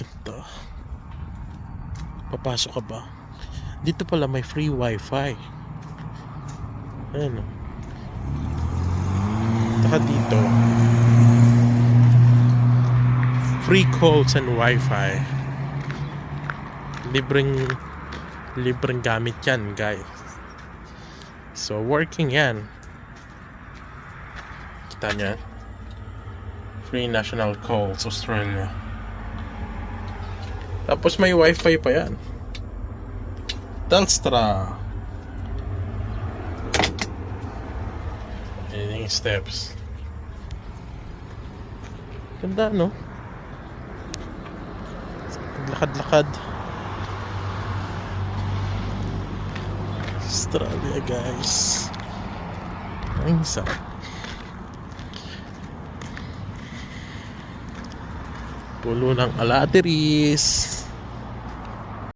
Ganda. Papasok ka ba? Dito pala may free wifi. Ayan o. Taka dito, free calls and wifi. Libreng gamit yan, guys. So working yan. Kita niya, free national calls Australia. Tapos may wifi pa yan. Telstra. Ayan yung steps. Ganda, no? Lakad-lakad. Australia, guys. Ang sarap. Pulo ng alateris.